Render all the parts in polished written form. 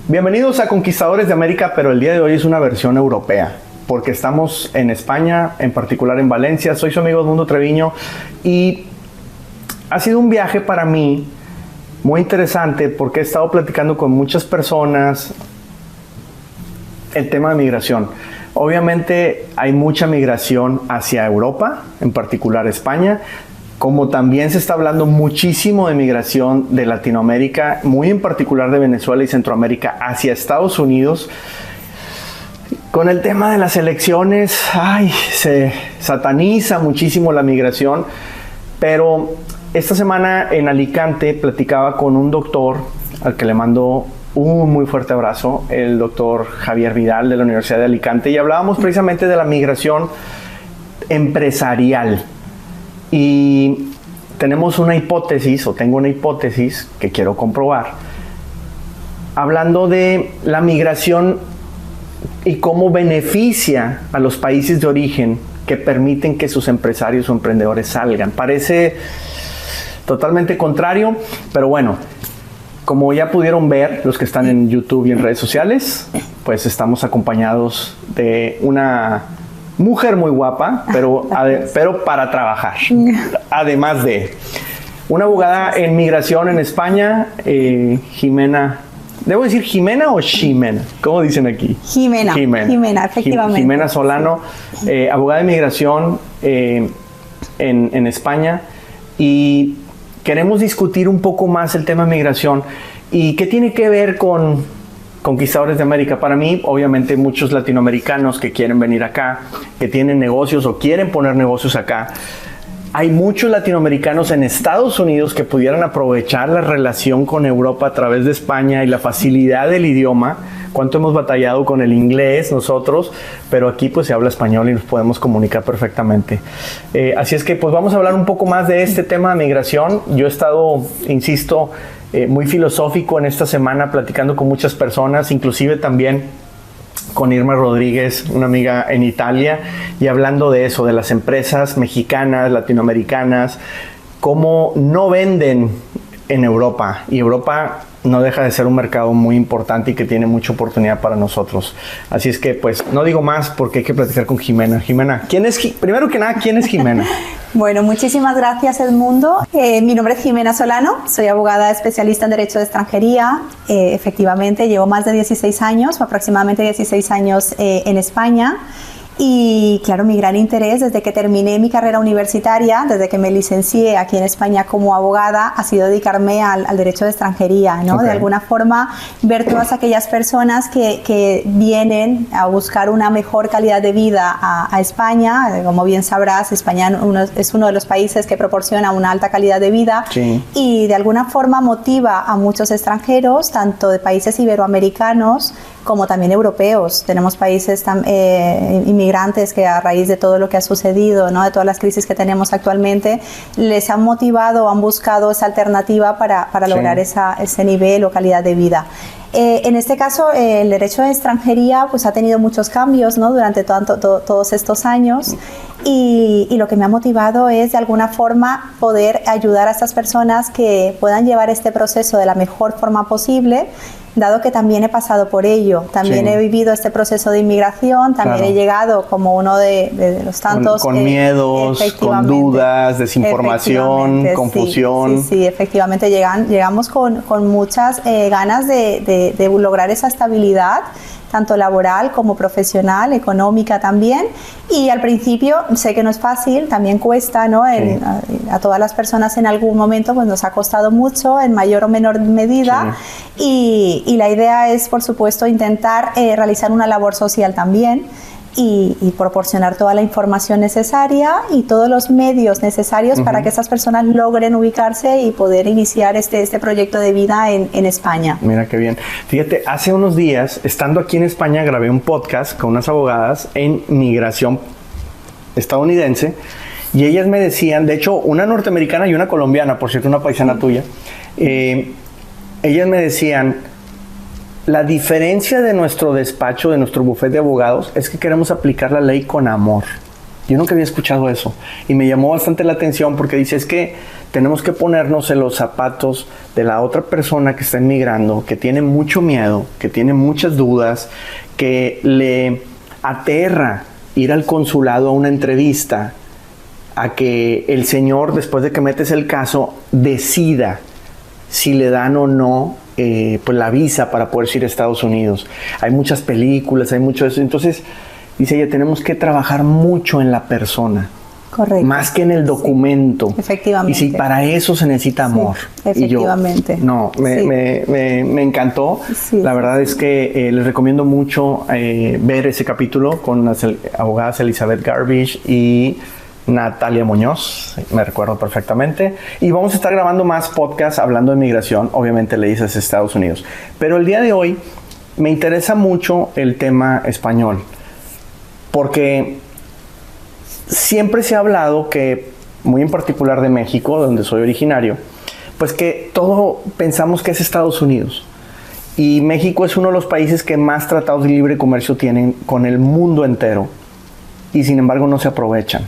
Bienvenidos a Conquistadores de América, pero el día de hoy es una versión europea, porque estamos en España, en particular en Valencia. Soy su amigo Edmundo Treviño y ha sido un viaje para mí muy interesante porque he estado platicando con muchas personas el tema de migración. Obviamente hay mucha migración hacia Europa, en particular España, como también se está hablando muchísimo de migración de Latinoamérica, muy en particular de Venezuela y Centroamérica, hacia Estados Unidos. Con el tema de las elecciones, se sataniza muchísimo la migración, pero esta semana en Alicante platicaba con un doctor al que le mando un muy fuerte abrazo, el doctor Javier Vidal de la Universidad de Alicante, y hablábamos precisamente de la migración empresarial. Y tenemos una hipótesis, o tengo una hipótesis que quiero comprobar, hablando de la migración y cómo beneficia a los países de origen que permiten que sus empresarios o emprendedores salgan. Parece totalmente contrario, pero bueno, como ya pudieron ver los que están en YouTube y en redes sociales, pues estamos acompañados de una mujer muy guapa, pero para trabajar. Además de una abogada en migración en España, Jimena. ¿Debo decir Jimena o Ximena? ¿Cómo dicen aquí? Jimena, efectivamente. Jimena Solano, abogada de migración en España. Y queremos discutir un poco más el tema de migración. ¿Y qué tiene que ver con Conquistadores de América? Para mí, obviamente, muchos latinoamericanos que quieren venir acá, que tienen negocios o quieren poner negocios acá. Hay muchos latinoamericanos en Estados Unidos que pudieran aprovechar la relación con Europa a través de España y la facilidad del idioma. Cuánto hemos batallado con el inglés nosotros, pero aquí pues se habla español y nos podemos comunicar perfectamente. Así es que pues vamos a hablar un poco más de este tema de migración. Yo he estado, insisto, muy filosófico en esta semana, platicando con muchas personas, inclusive también con Irma Rodríguez, una amiga en Italia, y hablando de eso, de las empresas mexicanas, latinoamericanas, cómo no venden en Europa, y Europa no deja de ser un mercado muy importante y que tiene mucha oportunidad para nosotros. Así es que, pues, no digo más porque hay que platicar con Jimena. Jimena, primero que nada, ¿quién es Jimena? Bueno, muchísimas gracias, Edmundo. Mi nombre es Jimena Solano, soy abogada especialista en Derecho de Extranjería. Efectivamente, llevo más de 16 años, aproximadamente 16 años en España. Y claro, mi gran interés desde que terminé mi carrera universitaria, desde que me licencié aquí en España como abogada, ha sido dedicarme al derecho de extranjería, ¿no? Okay. De alguna forma, ver todas aquellas personas que vienen a buscar una mejor calidad de vida a España. Como bien sabrás, España es uno de los países que proporciona una alta calidad de vida. Sí. Y de alguna forma motiva a muchos extranjeros, tanto de países iberoamericanos como también europeos. Tenemos países inmigrantes que a raíz de todo lo que ha sucedido, ¿no? De todas las crisis que tenemos actualmente, les han motivado, han buscado esa alternativa para lograr ese nivel o calidad de vida. En este caso, el derecho de extranjería pues, ha tenido muchos cambios, ¿no? Durante todos estos años, y lo que me ha motivado es de alguna forma poder ayudar a estas personas que puedan llevar este proceso de la mejor forma posible, dado que también he pasado por ello, también he vivido este proceso de inmigración, también he llegado como uno de los tantos... Con miedos, con dudas, desinformación, confusión. Sí, efectivamente llegamos con muchas ganas de lograr esa estabilidad, tanto laboral como profesional, económica también. Y al principio sé que no es fácil, también cuesta, ¿no? A todas las personas en algún momento pues nos ha costado mucho, en mayor o menor medida. Sí. Y la idea es, por supuesto, intentar realizar una labor social también. Y proporcionar toda la información necesaria y todos los medios necesarios para que esas personas logren ubicarse y poder iniciar este proyecto de vida en España. Mira qué bien. Fíjate, hace unos días, estando aquí en España, grabé un podcast con unas abogadas en migración estadounidense, y ellas me decían, de hecho, una norteamericana y una colombiana, por cierto, una paisana tuya, ellas me decían, la diferencia de nuestro despacho, de nuestro bufete de abogados, es que queremos aplicar la ley con amor. Yo nunca había escuchado eso y me llamó bastante la atención porque dice, es que tenemos que ponernos en los zapatos de la otra persona que está emigrando, que tiene mucho miedo, que tiene muchas dudas, que le aterra ir al consulado a una entrevista, a que el señor, después de que metes el caso, decida si le dan o no pues la visa para poder ir a Estados Unidos. Hay muchas películas, hay mucho de eso. Entonces, dice ella, tenemos que trabajar mucho en la persona. Correcto. Más que en el documento. Sí, efectivamente. Y si para eso se necesita amor. Sí, efectivamente. Y yo, no, me encantó. Sí, la verdad es que les recomiendo mucho ver ese capítulo con las abogadas Elizabeth Garbage y Natalia Muñoz, me recuerdo perfectamente. Y vamos a estar grabando más podcasts hablando de migración. Obviamente le dices Estados Unidos. Pero el día de hoy me interesa mucho el tema español. Porque siempre se ha hablado que, muy en particular de México, donde soy originario, pues que todo pensamos que es Estados Unidos. Y México es uno de los países que más tratados de libre comercio tienen con el mundo entero. Y sin embargo no se aprovechan.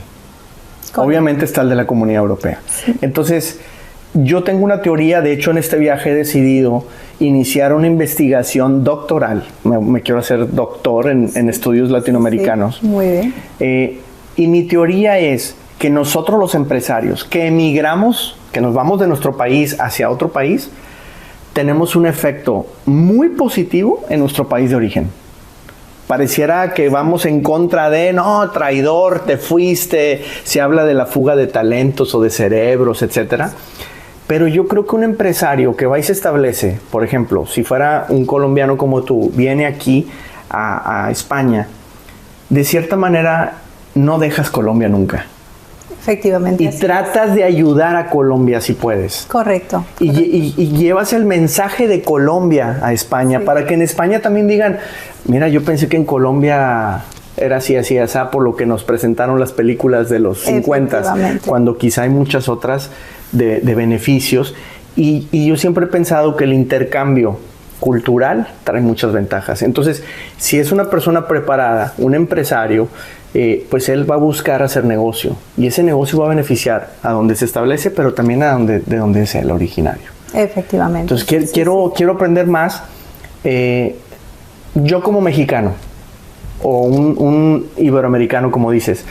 Correcto. Obviamente está el de la Comunidad Europea. Sí. Entonces, yo tengo una teoría. De hecho, en este viaje he decidido iniciar una investigación doctoral. Me quiero hacer doctor en estudios latinoamericanos. Sí, muy bien. Y mi teoría es que nosotros los empresarios que emigramos, que nos vamos de nuestro país hacia otro país, tenemos un efecto muy positivo en nuestro país de origen. Pareciera que vamos en contra de, no, traidor, te fuiste, se habla de la fuga de talentos o de cerebros, etcétera. Pero yo creo que un empresario que va y se establece, por ejemplo, si fuera un colombiano como tú, viene aquí a España, de cierta manera no dejas Colombia nunca. Efectivamente. Y tratas de ayudar a Colombia si puedes. Correcto. Y llevas el mensaje de Colombia a España, sí, para que en España también digan, mira, yo pensé que en Colombia era así, por lo que nos presentaron las películas de los 50, cuando quizá hay muchas otras de beneficios. Y yo siempre he pensado que el intercambio cultural trae muchas ventajas. Entonces, si es una persona preparada, un empresario, pues él va a buscar hacer negocio. Y ese negocio va a beneficiar a donde se establece, pero también de donde es el originario. Efectivamente. Entonces, quiero aprender más. Yo como mexicano, o un iberoamericano, como dices,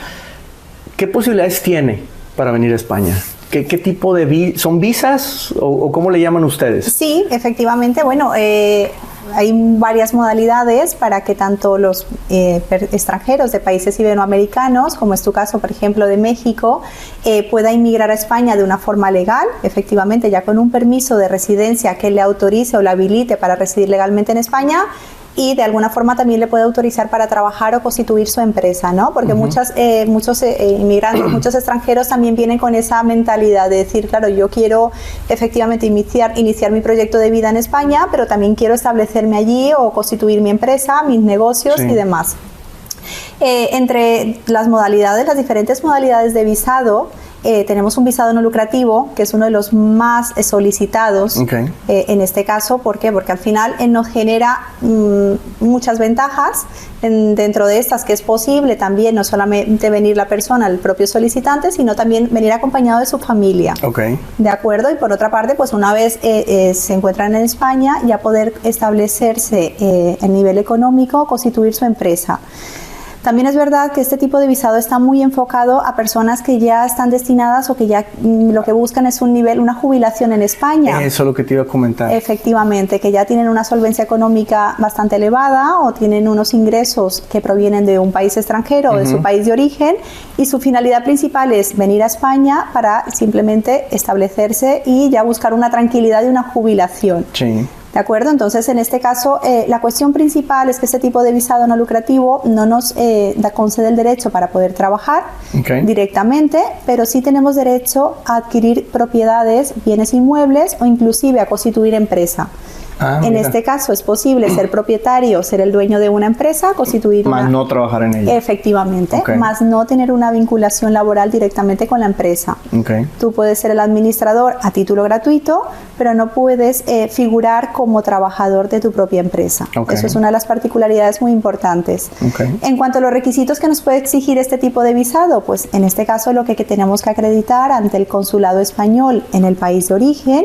¿qué posibilidades tiene para venir a España? ¿Qué tipo de son visas o cómo le llaman ustedes? Sí, efectivamente. Bueno, hay varias modalidades para que tanto los extranjeros de países iberoamericanos, como es tu caso, por ejemplo, de México, pueda inmigrar a España de una forma legal, efectivamente, ya con un permiso de residencia que le autorice o le habilite para residir legalmente en España. Y de alguna forma también le puede autorizar para trabajar o constituir su empresa, ¿no? Porque muchos inmigrantes, muchos extranjeros también vienen con esa mentalidad de decir, claro, yo quiero efectivamente iniciar mi proyecto de vida en España, pero también quiero establecerme allí o constituir mi empresa, mis negocios y demás. Entre las diferentes modalidades de visado, tenemos un visado no lucrativo, que es uno de los más solicitados en este caso. ¿Por qué? Porque al final nos genera muchas ventajas. Dentro de estas, que es posible también no solamente venir la persona, el propio solicitante, sino también venir acompañado de su familia. ¿De acuerdo? Y por otra parte, pues una vez se encuentran en España, ya poder establecerse a nivel económico, constituir su empresa. También es verdad que este tipo de visado está muy enfocado a personas que ya están destinadas o que ya lo que buscan es una jubilación en España. Eso es lo que te iba a comentar. Efectivamente, que ya tienen una solvencia económica bastante elevada o tienen unos ingresos que provienen de un país extranjero o de su país de origen, y su finalidad principal es venir a España para simplemente establecerse y ya buscar una tranquilidad y una jubilación. Sí. ¿De acuerdo? Entonces, en este caso, la cuestión principal es que este tipo de visado no lucrativo no nos concede el derecho para poder trabajar directamente, pero sí tenemos derecho a adquirir propiedades, bienes inmuebles o inclusive a constituir empresa. En este caso es posible ser propietario, ser el dueño de una empresa, constituir más no trabajar en ella. Efectivamente, más no tener una vinculación laboral directamente con la empresa. Tú puedes ser el administrador a título gratuito, pero no puedes figurar como trabajador de tu propia empresa. Eso es una de las particularidades muy importantes. En cuanto a los requisitos que nos puede exigir este tipo de visado, pues en este caso lo que tenemos que acreditar ante el consulado español en el país de origen,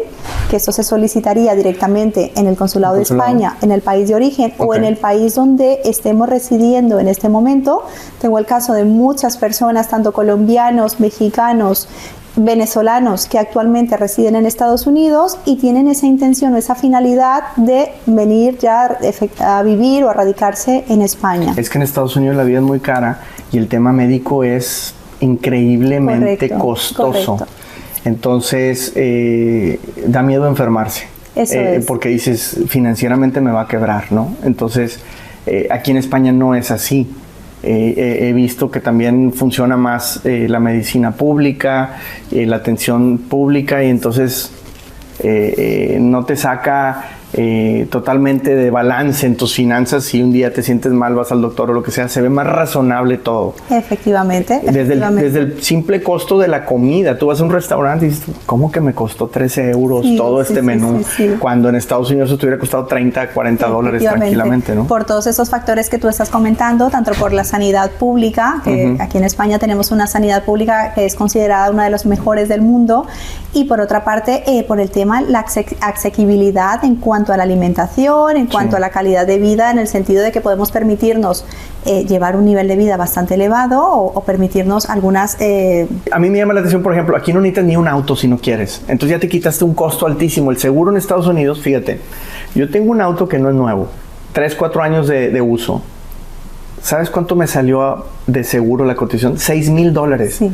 que esto se solicitaría directamente en el consulado de España, en el país de origen o en el país donde estemos residiendo en este momento. Tengo el caso de muchas personas, tanto colombianos, mexicanos, venezolanos que actualmente residen en Estados Unidos y tienen esa intención o esa finalidad de venir ya a vivir o a radicarse en España. Es que en Estados Unidos la vida es muy cara y el tema médico es increíblemente costoso. Entonces da miedo enfermarse. Eso es. Porque dices, financieramente me va a quebrar, ¿no? Entonces aquí en España no es así. He visto que también funciona más la medicina pública, la atención pública, y entonces no te saca totalmente de balance en tus finanzas. Si un día te sientes mal, vas al doctor o lo que sea, se ve más razonable todo. Efectivamente. Desde el simple costo de la comida. Tú vas a un restaurante y dices, ¿cómo que me costó 13 euros todo este menú? Cuando en Estados Unidos eso te hubiera costado 30, 40 dólares tranquilamente, ¿no? Por todos esos factores que tú estás comentando, tanto por la sanidad pública, que aquí en España tenemos una sanidad pública que es considerada una de las mejores del mundo, y por otra parte, por el tema, la asequibilidad en cuanto a la alimentación, en cuanto a la calidad de vida, en el sentido de que podemos permitirnos llevar un nivel de vida bastante elevado o permitirnos algunas... A mí me llama la atención, por ejemplo, aquí no necesitas ni un auto si no quieres. Entonces ya te quitaste un costo altísimo. El seguro en Estados Unidos, fíjate, yo tengo un auto que no es nuevo, 3, 4 años de uso. ¿Sabes cuánto me salió de seguro la cotización? $6,000.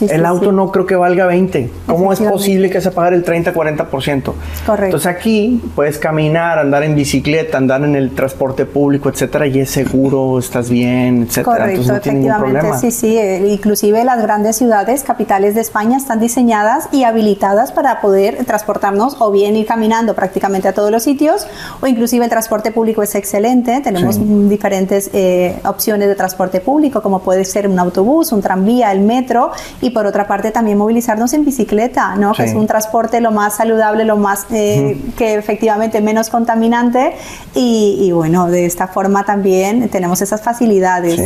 El auto no creo que valga 20. ¿Cómo es posible que se pague el 30, 40%? Correcto. Entonces aquí puedes caminar, andar en bicicleta, andar en el transporte público, etcétera, y es seguro, estás bien, etcétera. Correcto, entonces no tiene ningún problema. Sí. Inclusive las grandes ciudades, capitales de España, están diseñadas y habilitadas para poder transportarnos o bien ir caminando prácticamente a todos los sitios, o inclusive el transporte público es excelente. Tenemos diferentes opciones de transporte público, como puede ser un autobús, un tranvía, el metro, y por otra parte también movilizarnos en bicicleta, ¿no? Que es un transporte lo más saludable, lo más que efectivamente menos contaminante, y bueno, de esta forma también tenemos esas facilidades.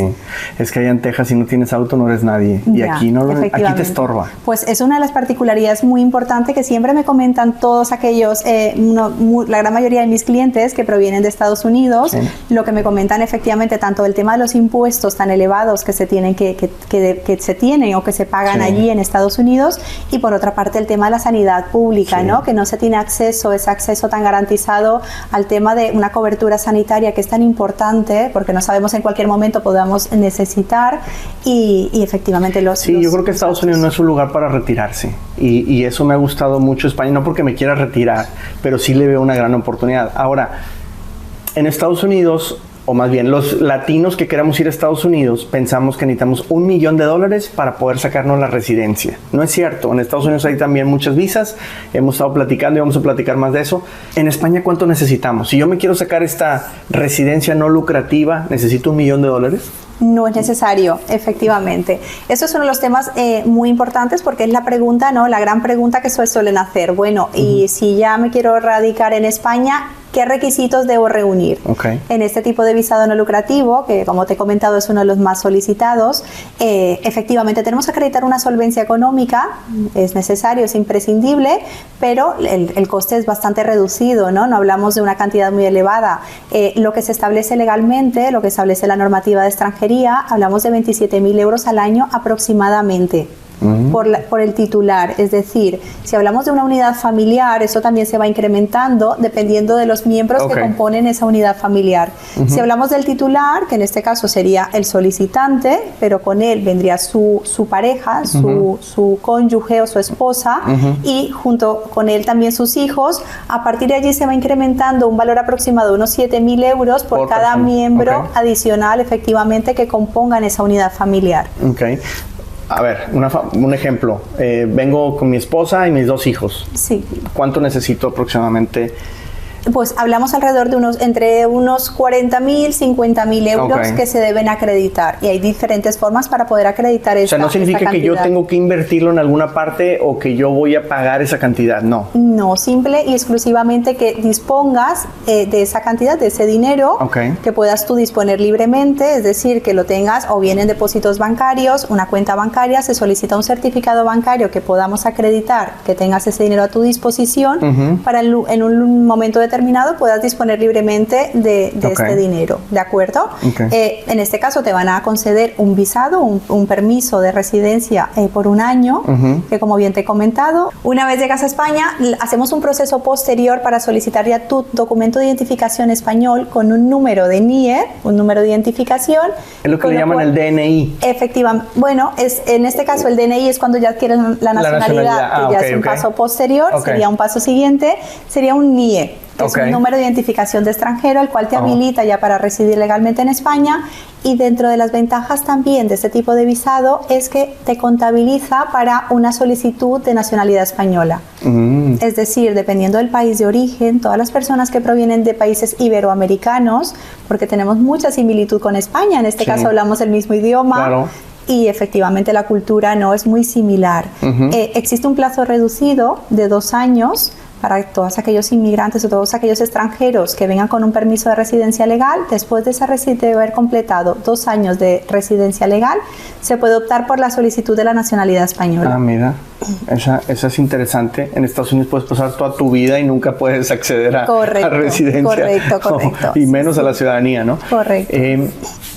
Es que allá en Texas, si no tienes auto no eres nadie, y aquí aquí te estorba. Pues es una de las particularidades muy importantes que siempre me comentan todos aquellos, la gran mayoría de mis clientes que provienen de Estados Unidos, lo que me comentan efectivamente, tanto el tema de los impuestos tan elevados que se tienen que se tienen o que se pagan allí en Estados Unidos, y por otra parte el tema de la sanidad pública, ¿no? Que no se tiene ese acceso tan garantizado al tema de una cobertura sanitaria que es tan importante, porque no sabemos en cualquier momento podamos necesitar, y efectivamente yo creo que Estados Unidos no es un lugar para retirarse, y eso me ha gustado mucho España, no porque me quiera retirar, pero sí le veo una gran oportunidad. Ahora, en Estados Unidos, o más bien los latinos que queramos ir a Estados Unidos, pensamos que necesitamos $1 millón para poder sacarnos la residencia. No es cierto. En Estados Unidos hay también muchas visas. Hemos estado platicando y vamos a platicar más de eso. En España, ¿cuánto necesitamos? Si yo me quiero sacar esta residencia no lucrativa, ¿necesito $1 millón? No es necesario, efectivamente. Eso es uno de los temas muy importantes, porque es la pregunta, ¿no? La gran pregunta que suelen hacer. Bueno, y si ya me quiero radicar en España, ¿qué requisitos debo reunir? En este tipo de visado no lucrativo, que como te he comentado es uno de los más solicitados, efectivamente tenemos que acreditar una solvencia económica, es necesario, es imprescindible, pero el coste es bastante reducido, ¿no? No hablamos de una cantidad muy elevada. Lo que se establece legalmente, lo que establece la normativa de extranjería, hablamos de 27.000 euros al año aproximadamente. Por el titular, es decir, si hablamos de una unidad familiar, eso también se va incrementando dependiendo de los miembros que componen esa unidad familiar. Si hablamos del titular, que en este caso sería el solicitante, pero con él vendría su pareja, su cónyuge o su esposa, y junto con él también sus hijos, a partir de allí se va incrementando un valor aproximado de unos 7.000 euros por cada miembro adicional efectivamente que compongan esa unidad familiar. A ver, un ejemplo. Vengo con mi esposa y mis 2 hijos. Sí. ¿Cuánto necesito aproximadamente Pues hablamos alrededor de entre unos 40.000, 50.000 euros que se deben acreditar, y hay diferentes formas para poder acreditar esta cantidad. O sea, no significa que yo tengo que invertirlo en alguna parte o que yo voy a pagar esa cantidad, no. No, simple y exclusivamente que dispongas de esa cantidad, de ese dinero, que puedas tú disponer libremente, es decir, que lo tengas o bien en depósitos bancarios, una cuenta bancaria, se solicita un certificado bancario que podamos acreditar que tengas ese dinero a tu disposición para en un momento determinado puedas disponer libremente de este dinero, ¿de acuerdo? En este caso te van a conceder un visado, un permiso de residencia por un año, que como bien te he comentado, una vez llegas a España, hacemos un proceso posterior para solicitar ya tu documento de identificación español con un número de NIE, un número de identificación. Es lo que le llaman el DNI. Efectivamente. Bueno, en este caso el DNI es cuando ya adquieres la nacionalidad, que ya es un paso posterior, sería un paso siguiente, sería un NIE. Que es un número de identificación de extranjero, el cual te habilita ya para residir legalmente en España, y dentro de las ventajas también de este tipo de visado es que te contabiliza para una solicitud de nacionalidad española. Es decir, dependiendo del país de origen, todas las personas que provienen de países iberoamericanos, porque tenemos mucha similitud con España, en este caso hablamos el mismo idioma, y efectivamente la cultura no es muy similar. Existe un plazo reducido de 2 años para todos aquellos inmigrantes o todos aquellos extranjeros que vengan con un permiso de residencia legal. Después de haber completado 2 años de residencia legal, se puede optar por la solicitud de la nacionalidad española. Ah, mira, esa es interesante. En Estados Unidos puedes pasar toda tu vida y nunca puedes acceder a residencia. Correcto. Y menos a la ciudadanía, ¿no? Correcto.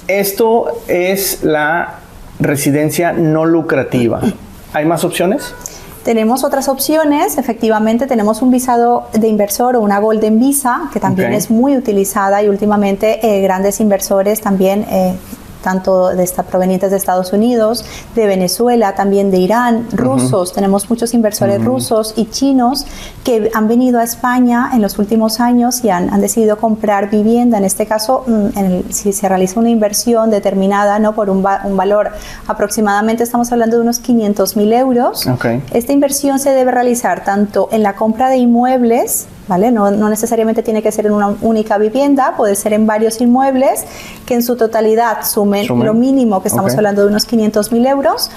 Esto es la residencia no lucrativa. ¿Hay más opciones? Tenemos otras opciones, efectivamente tenemos un visado de inversor o una Golden Visa, que también es muy utilizada, y últimamente grandes inversores también, tanto provenientes de Estados Unidos, de Venezuela, también de Irán, rusos, tenemos muchos inversores rusos y chinos que han venido a España en los últimos años y han decidido comprar vivienda. En este caso, si se realiza una inversión determinada, ¿no?, por un valor aproximadamente, estamos hablando de unos 500.000 euros. Esta inversión se debe realizar tanto en la compra de inmuebles, ¿vale? No necesariamente tiene que ser en una única vivienda, puede ser en varios inmuebles que en su totalidad sumen lo mínimo, que estamos hablando de unos 500.000 euros.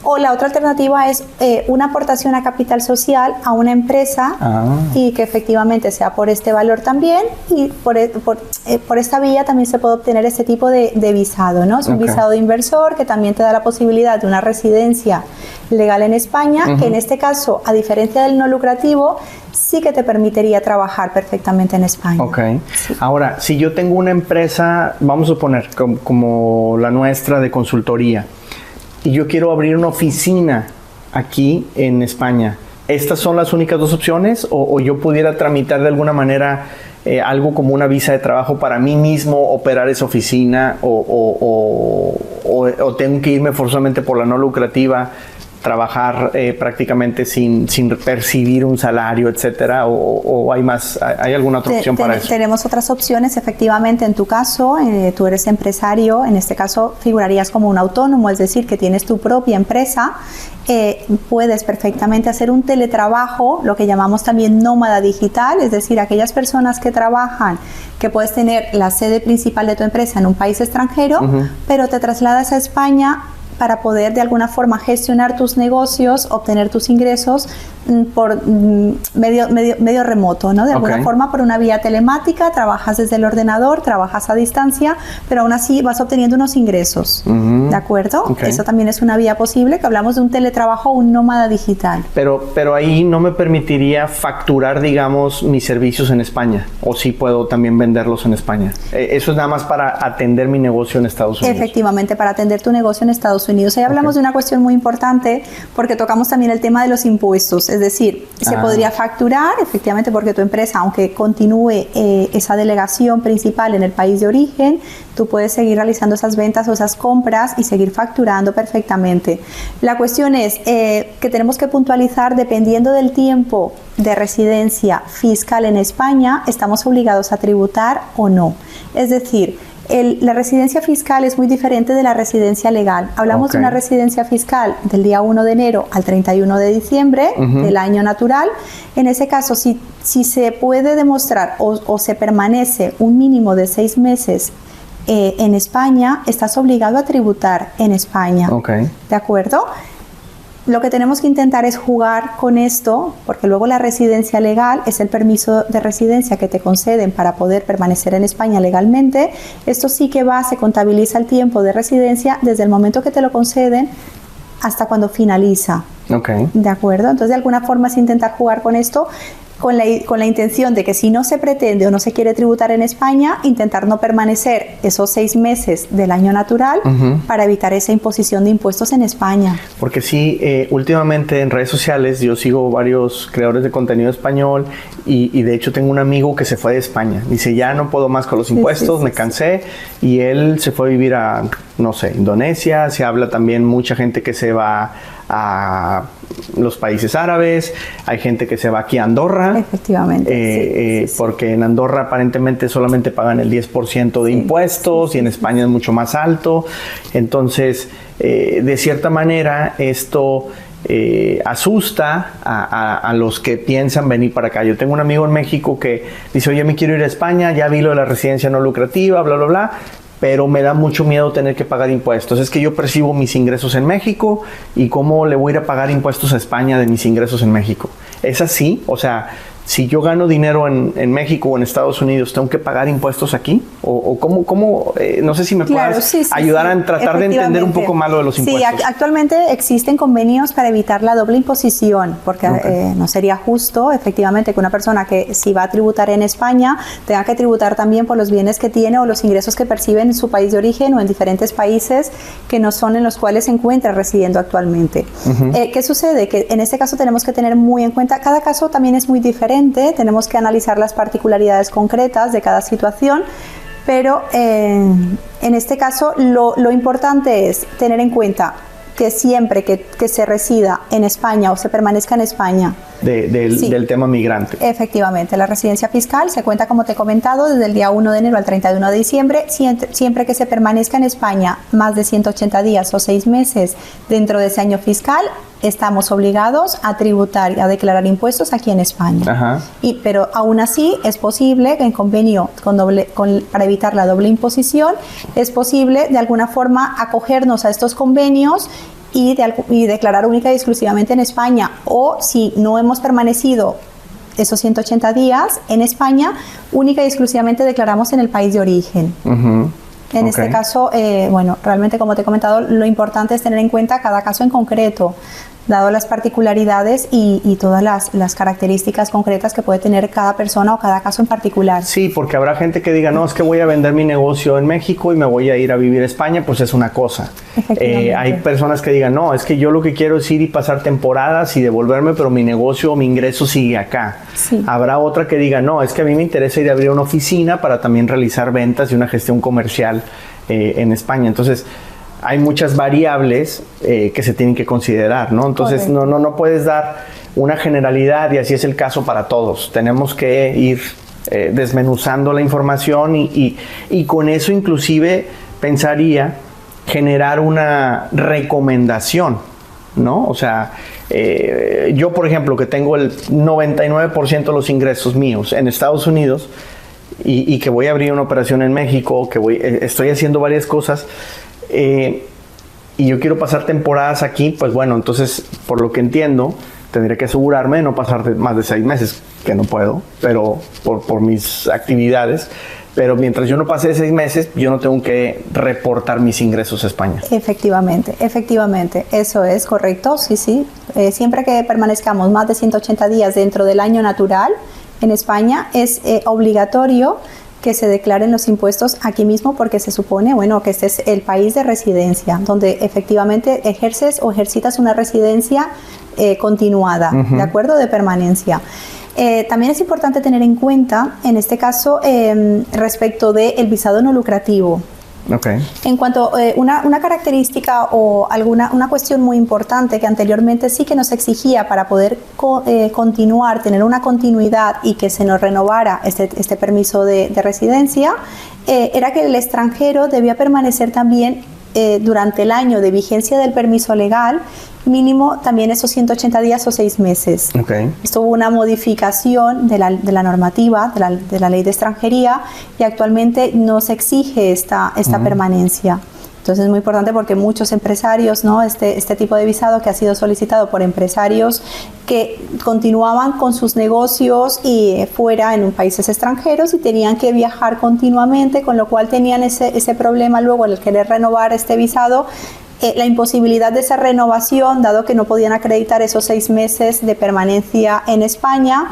O la otra alternativa es una aportación a capital social a una empresa y que efectivamente sea por este valor también, y por esta vía también se puede obtener este tipo de visado, ¿no? Es un visado de inversor que también te da la posibilidad de una residencia legal en España, que en este caso, a diferencia del no lucrativo, sí que te permitiría trabajar perfectamente en España. Ahora, si yo tengo una empresa, vamos a suponer, como la nuestra de consultoría, y yo quiero abrir una oficina aquí en España, ¿estas son las únicas 2 opciones? ¿O yo pudiera tramitar de alguna manera algo como una visa de trabajo para mí mismo, operar esa oficina? ¿O tengo que irme forzosamente por la no lucrativa, trabajar prácticamente sin percibir un salario, etcétera? ¿O hay alguna otra opción para eso? Tenemos otras opciones, efectivamente. En tu caso, tú eres empresario, en este caso figurarías como un autónomo, es decir, que tienes tu propia empresa. Puedes perfectamente hacer un teletrabajo, lo que llamamos también nómada digital, es decir, aquellas personas que trabajan, que puedes tener la sede principal de tu empresa en un país extranjero, pero te trasladas a España para poder de alguna forma gestionar tus negocios, obtener tus ingresos por medio remoto, ¿no? De alguna forma por una vía telemática, trabajas desde el ordenador, trabajas a distancia, pero aún así vas obteniendo unos ingresos, ¿de acuerdo? Eso también es una vía posible, que hablamos de un teletrabajo o un nómada digital. Pero ahí no me permitiría facturar, digamos, mis servicios en España, o sí puedo también venderlos en España. Eso es nada más para atender mi negocio en Estados Unidos. Efectivamente, para atender tu negocio en Estados Unidos. Ahí hablamos de una cuestión muy importante, porque tocamos también el tema de los impuestos. Es decir, se podría facturar, efectivamente, porque tu empresa, aunque continúe esa delegación principal en el país de origen, tú puedes seguir realizando esas ventas o esas compras y seguir facturando perfectamente. La cuestión es que tenemos que puntualizar, dependiendo del tiempo de residencia fiscal en España, estamos obligados a tributar o no. Es decir, La residencia fiscal es muy diferente de la residencia legal. Hablamos de una residencia fiscal del día 1 de enero al 31 de diciembre del año natural. En ese caso, si se puede demostrar o se permanece un mínimo de 6 meses en España, estás obligado a tributar en España. ¿De acuerdo? Lo que tenemos que intentar es jugar con esto, porque luego la residencia legal es el permiso de residencia que te conceden para poder permanecer en España legalmente. Esto sí que se contabiliza el tiempo de residencia desde el momento que te lo conceden hasta cuando finaliza. ¿De acuerdo? Entonces, de alguna forma es intentar jugar con esto, con la intención de que si no se pretende o no se quiere tributar en España, intentar no permanecer esos 6 meses del año natural para evitar esa imposición de impuestos en España. Porque sí, últimamente en redes sociales yo sigo varios creadores de contenido español y de hecho tengo un amigo que se fue de España. Dice, ya no puedo más con los impuestos, me cansé, y él se fue a vivir a, no sé, Indonesia. Se habla también mucha gente que se va a los países árabes, hay gente que se va aquí a Andorra. Efectivamente. Porque en Andorra aparentemente solamente pagan el 10% de impuestos y en España es mucho más alto. Entonces, de cierta manera, esto asusta a los que piensan venir para acá. Yo tengo un amigo en México que dice, oye, me quiero ir a España, ya vi lo de la residencia no lucrativa, bla, bla, bla, pero me da mucho miedo tener que pagar impuestos. Es que yo percibo mis ingresos en México y cómo le voy a ir a pagar impuestos a España de mis ingresos en México. ¿Es así? O sea, si yo gano dinero en México o en Estados Unidos, ¿tengo que pagar impuestos aquí? ¿O cómo no sé si me puedes ayudar a tratar de entender un poco más lo de los impuestos? Sí, actualmente existen convenios para evitar la doble imposición, porque no sería justo, efectivamente, que una persona que si va a tributar en España tenga que tributar también por los bienes que tiene o los ingresos que percibe en su país de origen o en diferentes países que no son en los cuales se encuentra residiendo actualmente. ¿Qué sucede? Que en este caso tenemos que tener muy en cuenta, cada caso también es muy diferente. Tenemos que analizar las particularidades concretas de cada situación, pero en este caso lo importante es tener en cuenta que siempre que se resida en España o se permanezca en España del tema migrante. Efectivamente, la residencia fiscal se cuenta, como te he comentado, desde el día 1 de enero al 31 de diciembre, siempre que se permanezca en España más de 180 días o 6 meses dentro de ese año fiscal, estamos obligados a tributar y a declarar impuestos aquí en España. Pero aún así es posible que en convenio para evitar la doble imposición, es posible de alguna forma acogernos a estos convenios y declarar única y exclusivamente en España, o si no hemos permanecido esos 180 días en España, única y exclusivamente declaramos en el país de origen. En este caso, bueno, realmente, como te he comentado, lo importante es tener en cuenta cada caso en concreto, dado las particularidades y todas las características concretas que puede tener cada persona o cada caso en particular. Sí, porque habrá gente que diga, no, es que voy a vender mi negocio en México y me voy a ir a vivir a España, pues es una cosa. Hay personas que digan, no, es que yo lo que quiero es ir y pasar temporadas y devolverme, pero mi negocio o mi ingreso sigue acá. Habrá otra que diga, no, es que a mí me interesa ir a abrir una oficina para también realizar ventas y una gestión comercial en España. Entonces, hay muchas variables que se tienen que considerar, ¿no? Entonces, no puedes dar una generalidad y así es el caso para todos. Tenemos que ir desmenuzando la información y con eso inclusive pensaría generar una recomendación, ¿no? O sea, yo, por ejemplo, que tengo el 99% de los ingresos míos en Estados Unidos y que voy a abrir una operación en México, que estoy haciendo varias cosas, y yo quiero pasar temporadas aquí, pues bueno, entonces, por lo que entiendo, tendría que asegurarme de no pasar más de 6 meses, que no puedo, pero por mis actividades. Pero mientras yo no pase 6 meses, yo no tengo que reportar mis ingresos a España. Efectivamente, eso es correcto, sí. Siempre que permanezcamos más de 180 días dentro del año natural en España, es obligatorio que se declaren los impuestos aquí mismo, porque se supone, bueno, que este es el país de residencia, donde efectivamente ejerces o ejercitas una residencia continuada, ¿de acuerdo? De permanencia. También es importante tener en cuenta, en este caso, respecto del visado no lucrativo. Okay. En cuanto a una característica o una cuestión muy importante que anteriormente sí que nos exigía para poder continuar, tener una continuidad y que se nos renovara este permiso de residencia, era que el extranjero debía permanecer también durante el año de vigencia del permiso legal, mínimo también esos 180 días o 6 meses. Okay. Esto hubo una modificación de la normativa, de la ley de extranjería, y actualmente no se exige esta permanencia. Entonces es muy importante porque muchos empresarios, ¿no? Este tipo de visado que ha sido solicitado por empresarios que continuaban con sus negocios y fuera en países extranjeros y tenían que viajar continuamente, con lo cual tenían ese problema luego en el querer renovar este visado, la imposibilidad de esa renovación, dado que no podían acreditar esos 6 meses de permanencia en España.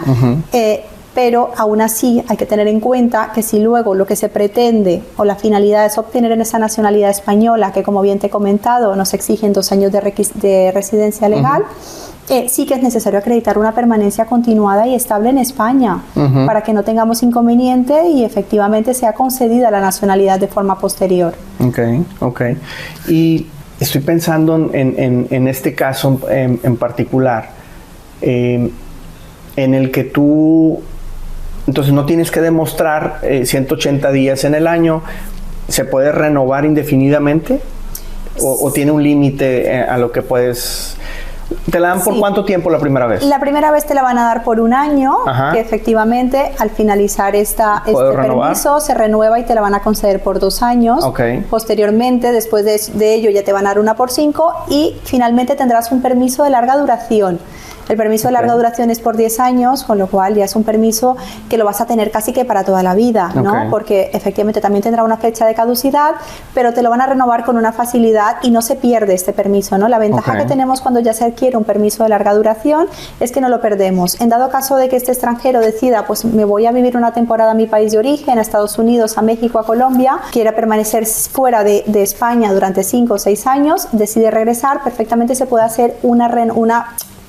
Pero aún así hay que tener en cuenta que si luego lo que se pretende o la finalidad es obtener en esa nacionalidad española, que como bien te he comentado nos exigen 2 años de residencia legal, sí que es necesario acreditar una permanencia continuada y estable en España para que no tengamos inconveniente y efectivamente sea concedida la nacionalidad de forma posterior. Ok. Y estoy pensando en este caso en particular, en el que tú... Entonces no tienes que demostrar 180 días en el año. ¿Se puede renovar indefinidamente? ¿O tiene un límite a lo que puedes...? ¿Te la dan por cuánto tiempo la primera vez? La primera vez te la van a dar por 1 año, que efectivamente al finalizar este permiso se renueva y te la van a conceder por 2 años. Posteriormente, después de ello, ya te van a dar una por 5 y finalmente tendrás un permiso de larga duración. El permiso de larga duración es por 10 años, con lo cual ya es un permiso que lo vas a tener casi que para toda la vida, ¿no? Porque efectivamente también tendrá una fecha de caducidad, pero te lo van a renovar con una facilidad y no se pierde este permiso, ¿no? La ventaja que tenemos cuando ya se adquiere un permiso de larga duración es que no lo perdemos. En dado caso de que este extranjero decida, pues me voy a vivir una temporada a mi país de origen, a Estados Unidos, a México, a Colombia, quiera permanecer fuera de España durante 5 o 6 años, decide regresar, perfectamente se puede hacer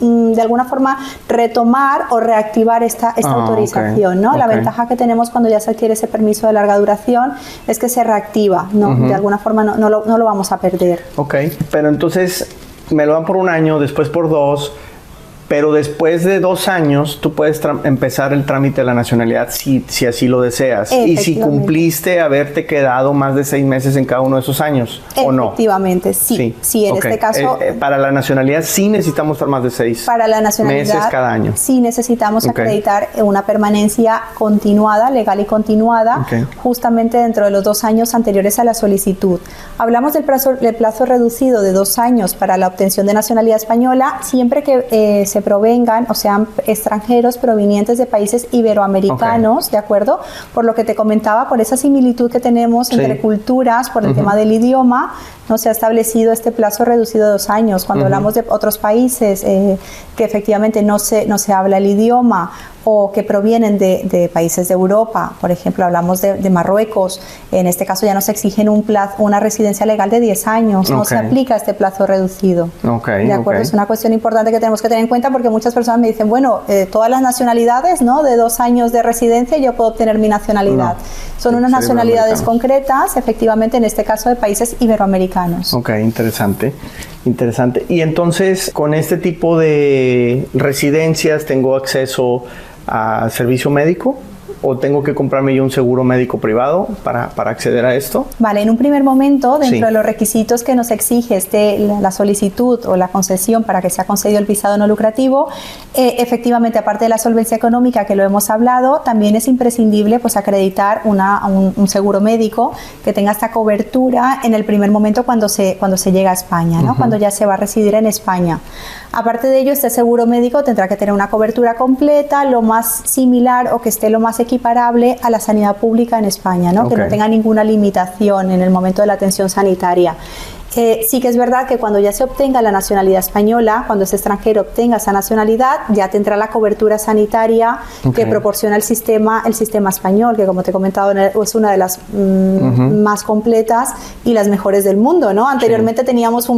de alguna forma retomar o reactivar esta autorización, ¿no? La ventaja que tenemos cuando ya se adquiere ese permiso de larga duración es que se reactiva, ¿no? De alguna forma no lo vamos a perder. Pero entonces me lo dan por 1 año, después por 2, pero después de 2 años tú puedes empezar el trámite de la nacionalidad si así lo deseas. Y si cumpliste haberte quedado más de 6 meses en cada uno de esos años, ¿o no? Efectivamente, sí. En este caso... para la nacionalidad sí necesitamos estar más de 6 para la nacionalidad, meses cada año. Sí necesitamos acreditar una permanencia continuada, legal y continuada, justamente dentro de los 2 años anteriores a la solicitud. Hablamos del plazo reducido de 2 años para la obtención de nacionalidad española, siempre que se provengan o sean extranjeros provenientes de países iberoamericanos, ¿de acuerdo? Por lo que te comentaba, por esa similitud que tenemos entre culturas, por el tema del idioma, no se ha establecido este plazo reducido de 2 años. Cuando hablamos de otros países que efectivamente no se habla el idioma o que provienen de países de Europa, por ejemplo, hablamos de Marruecos, en este caso ya nos exigen una residencia legal de 10 años, no se aplica este plazo reducido. ¿De acuerdo? Es una cuestión importante que tenemos que tener en cuenta porque muchas personas me dicen, bueno, todas las nacionalidades, ¿no? De 2 años de residencia yo puedo obtener mi nacionalidad. Son unas nacionalidades concretas, efectivamente, en este caso de países iberoamericanos. Interesante. Y entonces, con este tipo de residencias, ¿tengo acceso a servicio médico? ¿O tengo que comprarme yo un seguro médico privado para acceder a esto? Vale, en un primer momento, dentro de los requisitos que nos exige la solicitud o la concesión para que sea concedido el visado no lucrativo, efectivamente, aparte de la solvencia económica que lo hemos hablado, también es imprescindible pues acreditar un seguro médico que tenga esta cobertura en el primer momento cuando se llega a España, ¿no? Cuando ya se va a residir en España. Aparte de ello, este seguro médico tendrá que tener una cobertura completa, lo más similar o que esté lo más equiparable a la sanidad pública en España, ¿no? Que no tenga ninguna limitación en el momento de la atención sanitaria. Sí que es verdad que cuando ya se obtenga la nacionalidad española, cuando ese extranjero obtenga esa nacionalidad, ya tendrá la cobertura sanitaria que proporciona el sistema español, que como te he comentado es una de las más completas y las mejores del mundo, ¿no? Anteriormente teníamos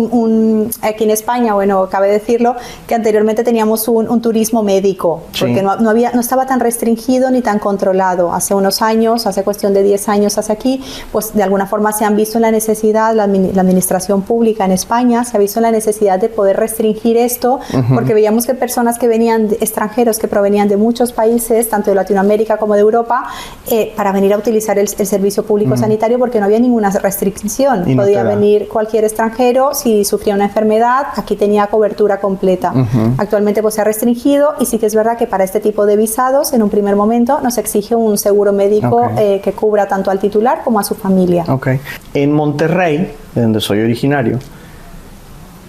aquí en España, bueno, cabe decirlo, que anteriormente teníamos un turismo médico, porque no estaba tan restringido ni tan controlado. Hace unos años, hace cuestión de 10 años hacia aquí, pues de alguna forma se han visto en la necesidad, la administración pública en España se ha visto la necesidad de poder restringir esto, porque veíamos que personas que venían, extranjeros que provenían de muchos países, tanto de Latinoamérica como de Europa, para venir a utilizar el servicio público sanitario, porque no había ninguna restricción. Podía venir cualquier extranjero, si sufría una enfermedad, aquí tenía cobertura completa. Actualmente pues se ha restringido, y sí que es verdad que para este tipo de visados, en un primer momento, nos exige un seguro médico que cubra tanto al titular como a su familia. En Monterrey, de donde soy originario,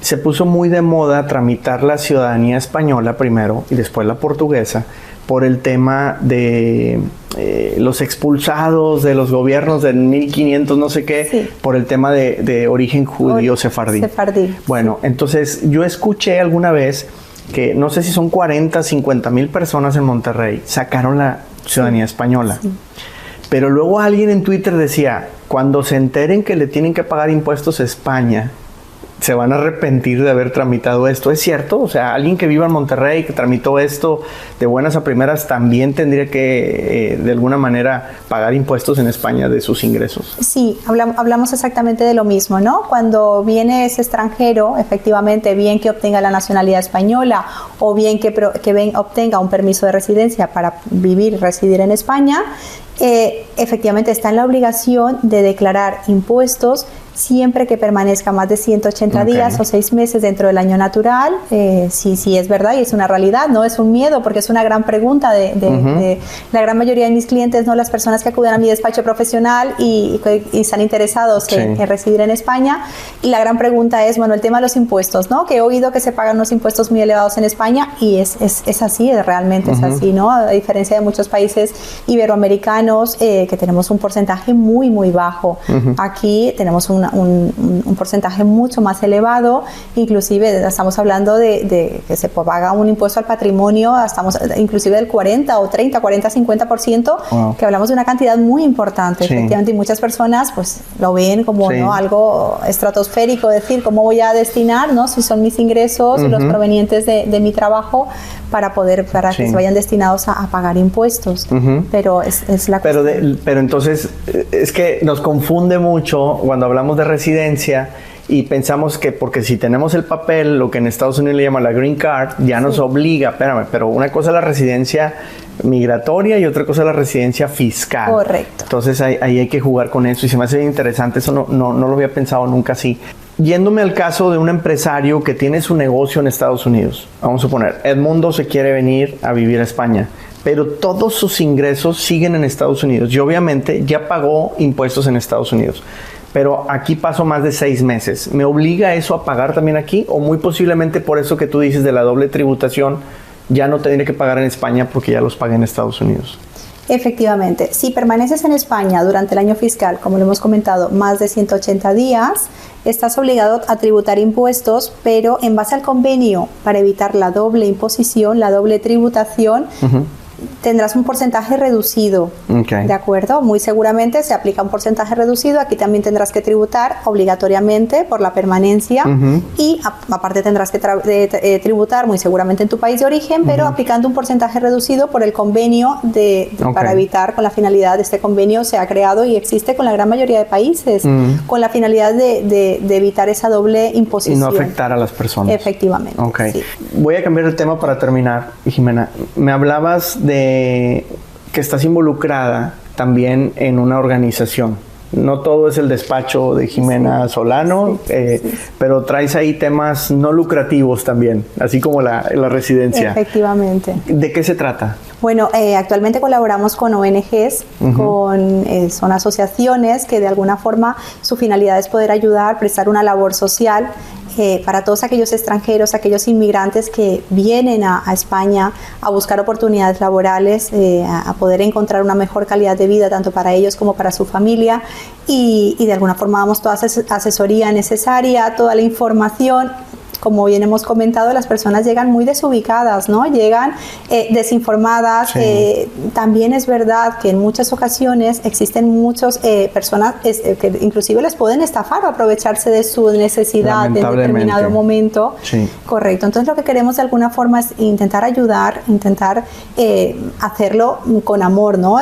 se puso muy de moda tramitar la ciudadanía española primero y después la portuguesa por el tema de los expulsados de los gobiernos del 1500 no sé qué, por el tema de origen judío sefardí. Bueno, entonces yo escuché alguna vez que no sé si son 40, 50 mil personas en Monterrey sacaron la ciudadanía española. Pero luego alguien en Twitter decía, cuando se enteren que le tienen que pagar impuestos a España, se van a arrepentir de haber tramitado esto. ¿Es cierto? O sea, alguien que viva en Monterrey, que tramitó esto de buenas a primeras, también tendría que, de alguna manera, pagar impuestos en España de sus ingresos. Sí, hablamos exactamente de lo mismo, ¿no? Cuando viene ese extranjero, efectivamente, bien que obtenga la nacionalidad española o bien que obtenga un permiso de residencia para residir en España, efectivamente está en la obligación de declarar impuestos siempre que permanezca más de 180 días o 6 meses dentro del año natural. Sí, es verdad y es una realidad, no es un miedo, porque es una gran pregunta de la gran mayoría de mis clientes, ¿no? Las personas que acuden a mi despacho profesional y están interesados en residir en España, y la gran pregunta es, bueno, el tema de los impuestos, ¿no? Que he oído que se pagan unos impuestos muy elevados en España, y es así, realmente es así, ¿no? A diferencia de muchos países iberoamericanos, que tenemos un porcentaje muy, muy bajo. Aquí tenemos un porcentaje mucho más elevado, inclusive estamos hablando de que se paga un impuesto al patrimonio, estamos inclusive del 40 o 30, 40, 50%, que hablamos de una cantidad muy importante, efectivamente, y muchas personas pues lo ven como ¿no? algo estratosférico, decir, ¿cómo voy a destinar, ¿no? Si son mis ingresos los provenientes de mi trabajo para que se vayan destinados a pagar impuestos, pero es la cuestión. Pero entonces es que nos confunde mucho cuando hablamos de residencia y pensamos que porque si tenemos el papel, lo que en Estados Unidos le llaman la green card, ya nos obliga, espérame, pero una cosa es la residencia migratoria y otra cosa es la residencia fiscal. Correcto. Entonces ahí hay que jugar con eso, y se me hace interesante, eso no lo había pensado nunca así. Yéndome al caso de un empresario que tiene su negocio en Estados Unidos, vamos a suponer, Edmundo se quiere venir a vivir a España, pero todos sus ingresos siguen en Estados Unidos y obviamente ya pagó impuestos en Estados Unidos. Pero aquí paso más de 6 meses. ¿Me obliga eso a pagar también aquí? O muy posiblemente por eso que tú dices de la doble tributación, ya no tendré que pagar en España porque ya los pagué en Estados Unidos. Efectivamente, si permaneces en España durante el año fiscal, como lo hemos comentado, más de 180 días, estás obligado a tributar impuestos, pero en base al convenio para evitar la doble imposición, la doble tributación, tendrás un porcentaje reducido, ¿de acuerdo? Muy seguramente se aplica un porcentaje reducido. Aquí también tendrás que tributar obligatoriamente por la permanencia y aparte tendrás que tributar muy seguramente en tu país de origen, pero aplicando un porcentaje reducido por el convenio para evitar, con la finalidad de este convenio se ha creado y existe con la gran mayoría de países, con la finalidad de evitar esa doble imposición. Y no afectar a las personas. Efectivamente. Sí. Voy a cambiar el tema para terminar, Jimena. Me hablabas de que estás involucrada también en una organización. No todo es el despacho de Jimena Solano, pero traes ahí temas no lucrativos también, así como la residencia. Efectivamente. ¿De qué se trata? Bueno, actualmente colaboramos con ONGs, son asociaciones que de alguna forma su finalidad es poder ayudar, prestar una labor social para todos aquellos extranjeros, aquellos inmigrantes que vienen a España a buscar oportunidades laborales, a poder encontrar una mejor calidad de vida tanto para ellos como para su familia, y de alguna forma damos toda asesoría necesaria, toda la información. Como bien hemos comentado, las personas llegan muy desubicadas, ¿no? Llegan desinformadas. Sí. También es verdad que en muchas ocasiones existen muchas personas que inclusive les pueden estafar o aprovecharse de su necesidad en determinado momento. Sí. Correcto. Entonces lo que queremos de alguna forma es intentar ayudar, intentar hacerlo con amor, ¿no?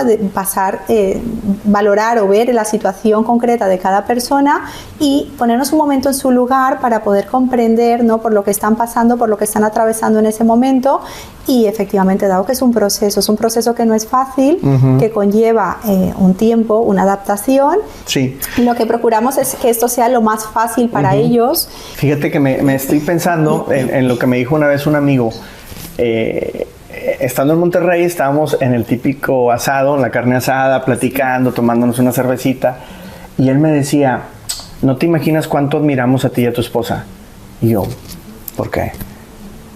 Valorar o ver la situación concreta de cada persona y ponernos un momento en su lugar para poder comprender, ¿no? Por lo que están pasando, por lo que están atravesando en ese momento. Y efectivamente, dado que es un proceso que no es fácil, que conlleva un tiempo, una adaptación. Sí. Lo que procuramos es que esto sea lo más fácil para ellos. Fíjate que me estoy pensando en lo que me dijo una vez un amigo. Estando en Monterrey, estábamos en el típico asado, en la carne asada, platicando, tomándonos una cervecita, y él me decía, no te imaginas cuánto admiramos a ti y a tu esposa. Y yo, ¿por qué?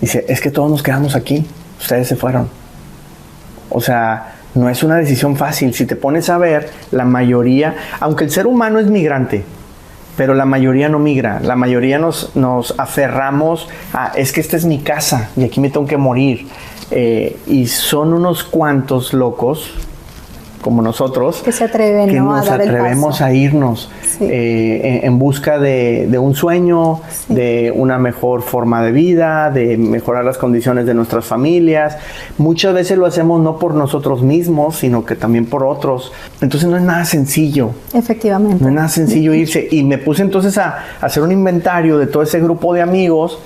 Dice, es que todos nos quedamos aquí, ustedes se fueron. O sea, no es una decisión fácil. Si te pones a ver, la mayoría, aunque el ser humano es migrante, pero la mayoría no migra. La mayoría nos aferramos a, es que esta es mi casa y aquí me tengo que morir. Y son unos cuantos locos, como nosotros, que se atreven, que nos atrevemos a irnos en busca de un sueño, de una mejor forma de vida, de mejorar las condiciones de nuestras familias. Muchas veces lo hacemos no por nosotros mismos, sino que también por otros. Entonces no es nada sencillo. Efectivamente. No es nada sencillo irse. Y me puse entonces a hacer un inventario de todo ese grupo de amigos,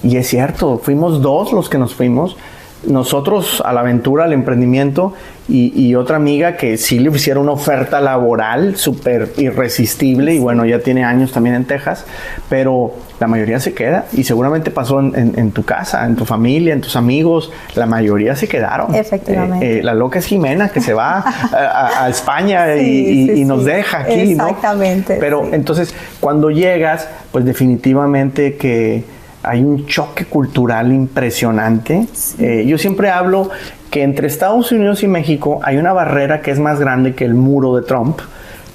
y es cierto, fuimos 2 los que nos fuimos. Nosotros a la aventura, al emprendimiento, y otra amiga que sí le hiciera una oferta laboral súper irresistible, y bueno, ya tiene años también en Texas, pero la mayoría se queda, y seguramente pasó en tu casa, en tu familia, en tus amigos, la mayoría se quedaron. Efectivamente. La loca es Jimena, que se va a España y nos deja aquí, exactamente, ¿no? Pero entonces, cuando llegas, pues definitivamente que hay un choque cultural impresionante. Sí. Yo siempre hablo que entre Estados Unidos y México hay una barrera que es más grande que el muro de Trump,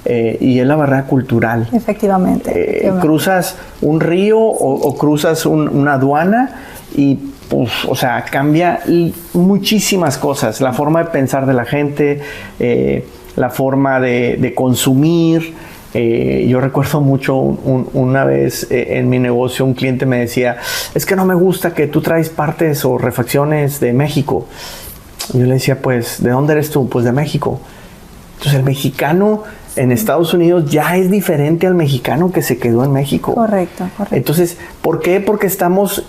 y es la barrera cultural. Efectivamente. Cruzas un río o cruzas una aduana y, pues, o sea, cambia muchísimas cosas. La forma de pensar de la gente, la forma de consumir. Yo recuerdo mucho una vez en mi negocio un cliente me decía, es que no me gusta que tú traes partes o refacciones de México. Y yo le decía, pues, ¿de dónde eres tú? Pues de México. Entonces el mexicano en Estados Unidos ya es diferente al mexicano que se quedó en México. Correcto. Entonces, ¿por qué? Porque estamos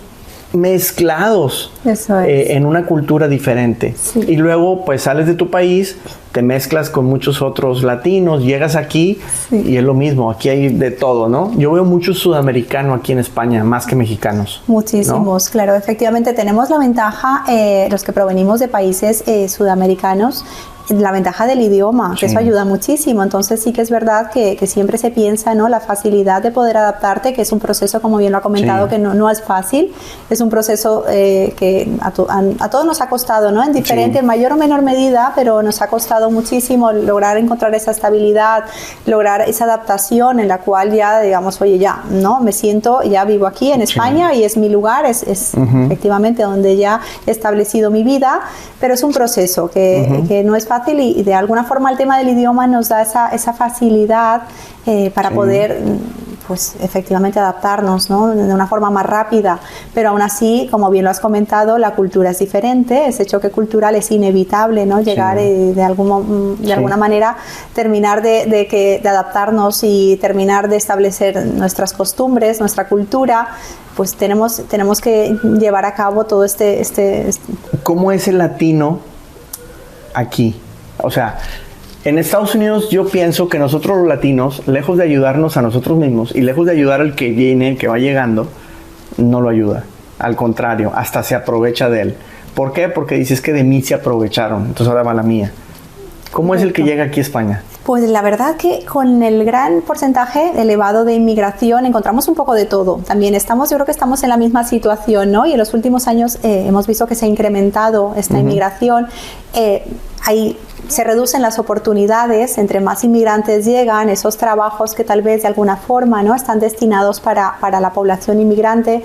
mezclados. Eso es. En una cultura diferente. Sí. Y luego, pues, sales de tu país, te mezclas con muchos otros latinos, llegas aquí y es lo mismo. Aquí hay de todo, ¿no? Yo veo mucho sudamericano aquí en España, más que mexicanos. Muchísimos, ¿no? Claro. Efectivamente, tenemos la ventaja, los que provenimos de países sudamericanos, la ventaja del idioma, que eso ayuda muchísimo. Entonces sí que es verdad que siempre se piensa, ¿no? La facilidad de poder adaptarte, que es un proceso, como bien lo ha comentado, que no es fácil. Es un proceso que a todos nos ha costado, ¿no? En diferente, en mayor o menor medida, pero nos ha costado muchísimo lograr encontrar esa estabilidad, lograr esa adaptación en la cual ya, digamos, oye, ya, ¿no? Me siento, ya vivo aquí en España y es mi lugar, es efectivamente donde ya he establecido mi vida, pero es un proceso que no es fácil. Y de alguna forma el tema del idioma nos da esa facilidad para poder, pues, efectivamente adaptarnos, ¿no? De una forma más rápida, pero aún así, como bien lo has comentado, la cultura es diferente, ese choque cultural es inevitable, ¿no? Llegar de alguna manera, terminar de adaptarnos y terminar de establecer nuestras costumbres, nuestra cultura, pues tenemos que llevar a cabo todo este... ¿Cómo es el latino aquí? O sea, en Estados Unidos yo pienso que nosotros los latinos, lejos de ayudarnos a nosotros mismos y lejos de ayudar al que viene, el que va llegando, no lo ayuda. Al contrario, hasta se aprovecha de él. ¿Por qué? Porque dices que de mí se aprovecharon, entonces ahora va la mía. ¿Cómo es el que llega aquí a España? Pues la verdad que con el gran porcentaje elevado de inmigración encontramos un poco de todo. También yo creo que estamos en la misma situación, ¿no? Y en los últimos años hemos visto que se ha incrementado esta inmigración. Se reducen las oportunidades, entre más inmigrantes llegan, esos trabajos que tal vez de alguna forma, ¿no?, están destinados para la población inmigrante,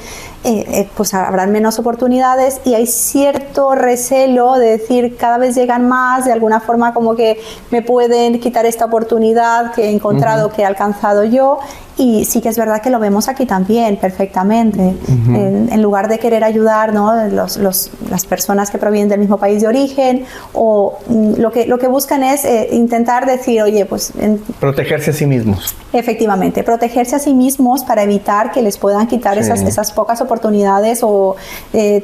pues habrán menos oportunidades, y hay cierto recelo de decir, cada vez llegan más, de alguna forma como que me pueden quitar esta oportunidad que he encontrado, que he alcanzado yo. Y sí que es verdad que lo vemos aquí también perfectamente. En lugar de querer ayudar, ¿no?, las personas que provienen del mismo país de origen, o lo que buscan es intentar decir, oye, pues... protegerse a sí mismos. Efectivamente, protegerse a sí mismos para evitar que les puedan quitar esas pocas oportunidades o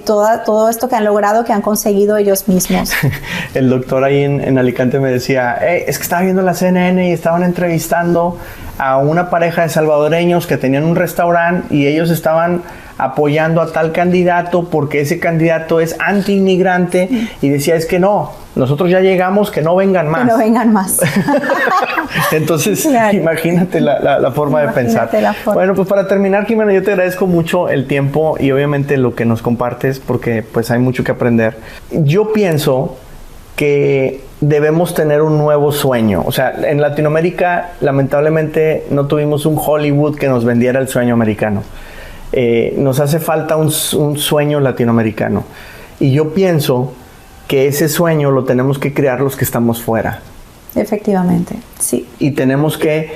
todo esto que han logrado, que han conseguido ellos mismos. El doctor ahí en Alicante me decía, es que estaba viendo la CNN y estaban entrevistando a una pareja de salvadoreños que tenían un restaurante y ellos estaban apoyando a tal candidato porque ese candidato es anti-inmigrante, y decía, es que no, nosotros ya llegamos, que no vengan más. Que no vengan más. Entonces, claro, imagínate la forma de pensar. Bueno, pues para terminar, Jimena, yo te agradezco mucho el tiempo y obviamente lo que nos compartes, porque pues hay mucho que aprender. Yo pienso que debemos tener un nuevo sueño. O sea, en Latinoamérica, lamentablemente, no tuvimos un Hollywood que nos vendiera el sueño americano. Nos hace falta un sueño latinoamericano. Y yo pienso que ese sueño lo tenemos que crear los que estamos fuera. Efectivamente, sí. Y tenemos que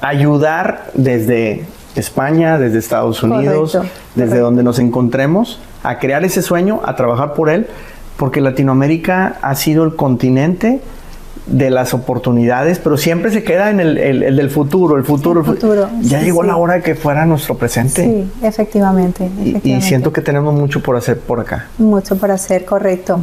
ayudar desde España, desde Estados Unidos, desde donde nos encontremos, a crear ese sueño, a trabajar por él, porque Latinoamérica ha sido el continente de las oportunidades, pero siempre se queda en el del futuro, el futuro. Ya llegó la hora de que fuera nuestro presente. Sí, efectivamente. Y siento que tenemos mucho por hacer por acá. Mucho por hacer, correcto,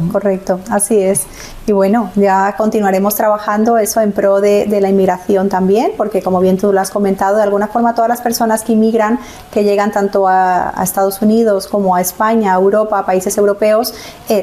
así es. Y bueno, ya continuaremos trabajando eso en pro de la inmigración también, porque como bien tú lo has comentado, de alguna forma todas las personas que inmigran, que llegan tanto a Estados Unidos como a España, a Europa, a países europeos,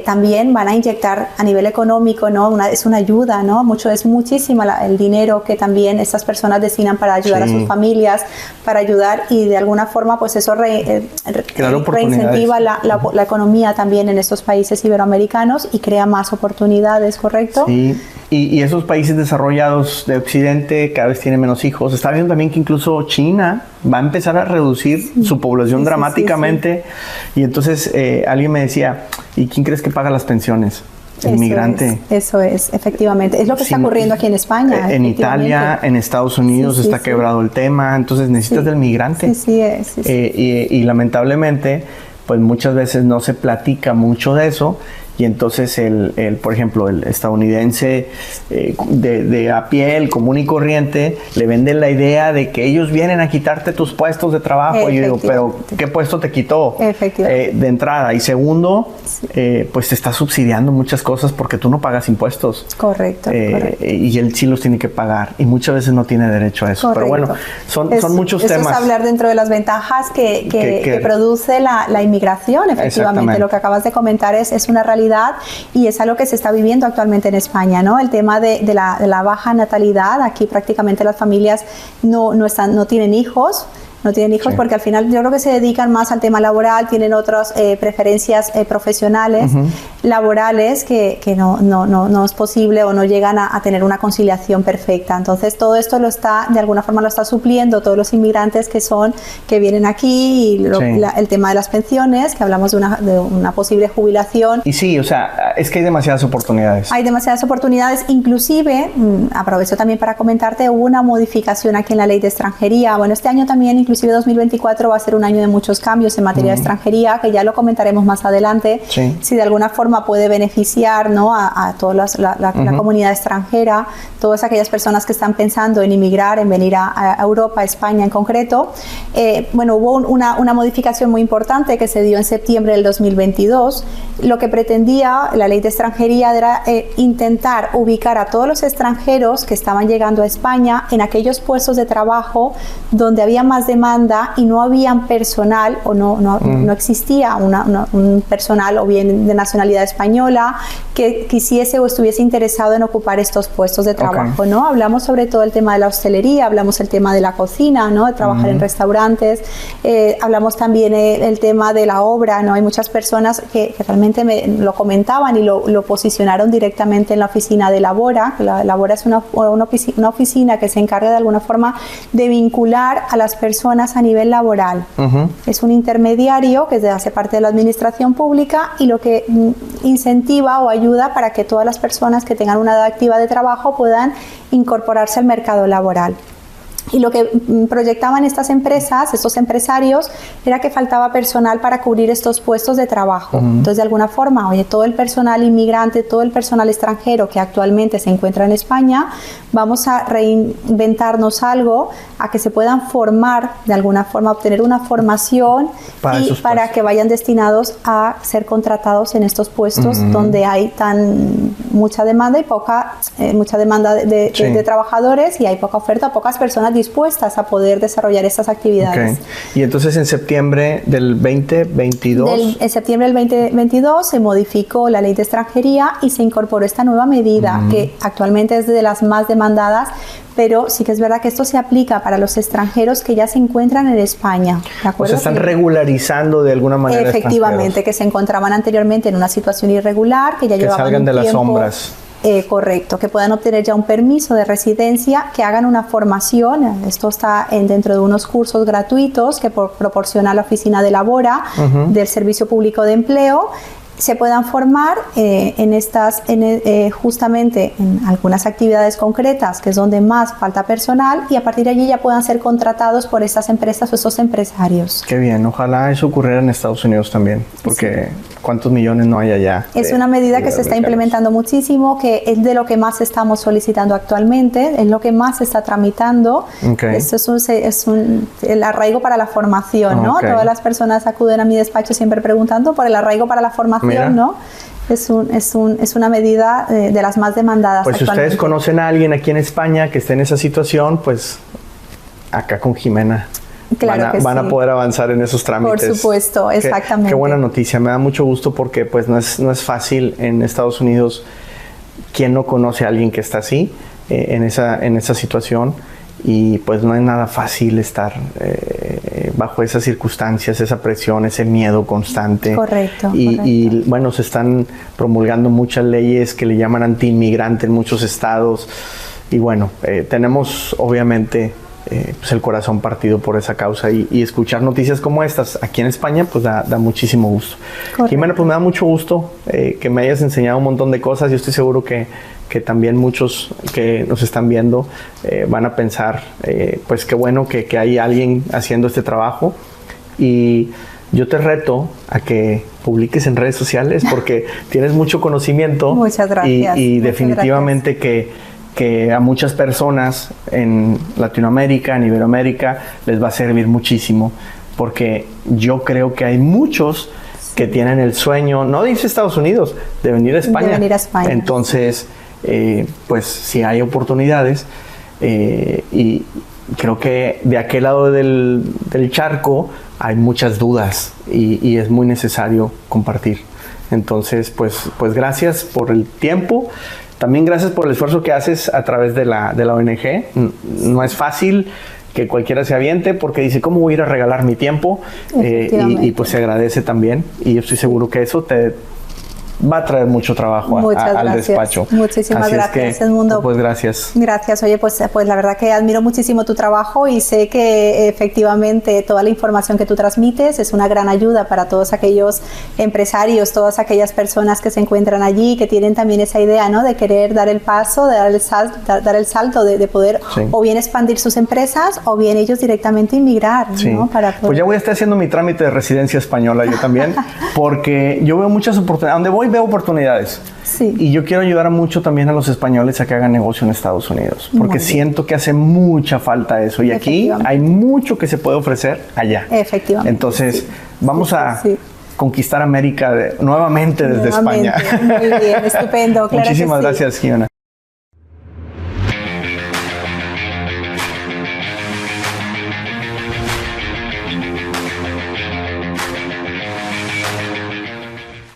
también van a inyectar a nivel económico, ¿no? Es una ayuda, ¿no? Es muchísimo el dinero que también estas personas destinan para ayudar a sus familias, para ayudar, y de alguna forma pues eso reincentiva la economía también en estos países iberoamericanos y crea más oportunidades, ¿correcto? Sí, y esos países desarrollados de Occidente cada vez tienen menos hijos. Está viendo también que incluso China va a empezar a reducir su población dramáticamente. Y entonces alguien me decía, ¿y quién crees que paga las pensiones? El migrante. Eso es, efectivamente. Es lo que está ocurriendo aquí en España. En Italia, en Estados Unidos está quebrado el tema, entonces necesitas del migrante. Y lamentablemente, pues muchas veces no se platica mucho de eso. Y entonces, por ejemplo, el estadounidense de a pie, el común y corriente, le venden la idea de que ellos vienen a quitarte tus puestos de trabajo. Y yo digo, ¿pero qué puesto te quitó de entrada? Y segundo, pues te está subsidiando muchas cosas porque tú no pagas impuestos. Correcto. Y él sí los tiene que pagar. Y muchas veces no tiene derecho a eso. Pero bueno, son muchos temas. Eso es hablar dentro de las ventajas que produce la inmigración, efectivamente. Lo que acabas de comentar es una realidad. Y es algo que se está viviendo actualmente en España, ¿no? El tema de la baja natalidad. Aquí prácticamente las familias no tienen hijos. Porque al final yo creo que se dedican más al tema laboral, tienen otras preferencias profesionales, laborales, que no es posible o no llegan a tener una conciliación perfecta. Entonces todo esto de alguna forma lo está supliendo todos los inmigrantes que vienen aquí, y el tema de las pensiones, que hablamos de una posible jubilación. Y sí, o sea, es que hay demasiadas oportunidades. Hay demasiadas oportunidades, inclusive, aprovecho también para comentarte, hubo una modificación aquí en la ley de extranjería. Bueno, este año también, inclusive 2024 va a ser un año de muchos cambios en materia de extranjería, que ya lo comentaremos más adelante, si de alguna forma puede beneficiar, ¿no?, a toda la comunidad extranjera, todas aquellas personas que están pensando en inmigrar, en venir a Europa, a España en concreto. Bueno, hubo una modificación muy importante que se dio en septiembre del 2022. Lo que pretendía la ley de extranjería era intentar ubicar a todos los extranjeros que estaban llegando a España en aquellos puestos de trabajo donde había más demanda y no había personal, o no existía un personal o bien de nacionalidad nacionalidad española que quisiese o estuviese interesado en ocupar estos puestos de trabajo, ¿no? Hablamos sobre todo el tema de la hostelería, hablamos el tema de la cocina, ¿no? De trabajar en restaurantes, hablamos también el tema de la obra, ¿no? Hay muchas personas que realmente me lo comentaban y lo posicionaron directamente en la oficina de Labora. Labora es una oficina que se encarga de alguna forma de vincular a las personas a nivel laboral. Es un intermediario que hace parte de la administración pública y lo que incentiva o ayuda para que todas las personas que tengan una edad activa de trabajo puedan incorporarse al mercado laboral. Y lo que proyectaban estas empresas, estos empresarios, era que faltaba personal para cubrir estos puestos de trabajo. Entonces, de alguna forma, oye, todo el personal inmigrante, todo el personal extranjero que actualmente se encuentra en España, vamos a reinventarnos algo, a que se puedan formar, de alguna forma, obtener una formación para que vayan destinados a ser contratados en estos puestos donde hay mucha demanda y mucha demanda de trabajadores y hay poca oferta, pocas personas dispuestas a poder desarrollar estas actividades. Y entonces en septiembre del 2022... En septiembre del 2022 se modificó la ley de extranjería y se incorporó esta nueva medida que actualmente es de las más demandadas, pero sí que es verdad que esto se aplica para los extranjeros que ya se encuentran en España, ¿de acuerdo? O sea, están regularizando de alguna manera. Efectivamente, que se encontraban anteriormente en una situación irregular, que ya llevaban salgan de un las tiempo, sombras. Correcto, que puedan obtener ya un permiso de residencia, que hagan una formación. Esto está dentro de unos cursos gratuitos que proporciona la oficina de Labora del Servicio Público de Empleo. Se puedan formar justamente en algunas actividades concretas, que es donde más falta personal, y a partir de allí ya puedan ser contratados por estas empresas o estos empresarios. Qué bien, ojalá eso ocurriera en Estados Unidos también, porque ¿cuántos millones no hay allá? Es una medida que se está implementando muchísimo, que es de lo que más estamos solicitando actualmente, es lo que más se está tramitando. Esto es el arraigo para la formación, ¿no? Todas las personas acuden a mi despacho siempre preguntando por el arraigo para la formación. ¿No? Es una medida de las más demandadas. Pues si ustedes conocen a alguien aquí en España que esté en esa situación, pues acá con Jimena van a poder avanzar en esos trámites. Por supuesto, exactamente. Qué buena noticia, me da mucho gusto porque pues no es fácil en Estados Unidos. ¿Quién no conoce a alguien que está así, en esa situación? Y pues no es nada fácil estar bajo esas circunstancias, esa presión, ese miedo constante. Correcto. Y bueno, se están promulgando muchas leyes que le llaman anti-inmigrante en muchos estados. Y bueno, tenemos obviamente pues el corazón partido por esa causa y escuchar noticias como estas aquí en España pues da muchísimo gusto. Jimena, pues me da mucho gusto que me hayas enseñado un montón de cosas. Yo estoy seguro que también muchos que nos están viendo van a pensar pues qué bueno que hay alguien haciendo este trabajo, y yo te reto a que publiques en redes sociales porque tienes mucho conocimiento. Muchas gracias. Y definitivamente que a muchas personas en Latinoamérica, en Iberoamérica, les va a servir muchísimo, porque yo creo que hay muchos que tienen el sueño, no de irse a Estados Unidos, de venir a España. Entonces, pues si hay oportunidades, y creo que de aquel lado del charco hay muchas dudas y es muy necesario compartir. Entonces, pues gracias por el tiempo. También gracias por el esfuerzo que haces a través de la ONG. No es fácil que cualquiera se aviente porque dice, ¿cómo voy a ir a regalar mi tiempo? Y pues se agradece también. Y yo estoy seguro que eso te va a traer mucho trabajo al despacho. Muchísimas gracias, Edmundo. Pues gracias. Gracias. Oye, pues la verdad que admiro muchísimo tu trabajo y sé que efectivamente toda la información que tú transmites es una gran ayuda para todos aquellos empresarios, todas aquellas personas que se encuentran allí, que tienen también esa idea, ¿no? De querer dar el paso, de dar el salto de poder o bien expandir sus empresas o bien ellos directamente inmigrar, ¿no? Pues ya voy a estar haciendo mi trámite de residencia española yo también, porque yo veo muchas oportunidades. Donde voy veo oportunidades. Y yo quiero ayudar mucho también a los españoles a que hagan negocio en Estados Unidos, porque siento que hace mucha falta eso, y aquí hay mucho que se puede ofrecer allá. Efectivamente. Entonces, vamos a conquistar América nuevamente desde España. Muy bien, estupendo. Claro. Muchísimas gracias, Jimena.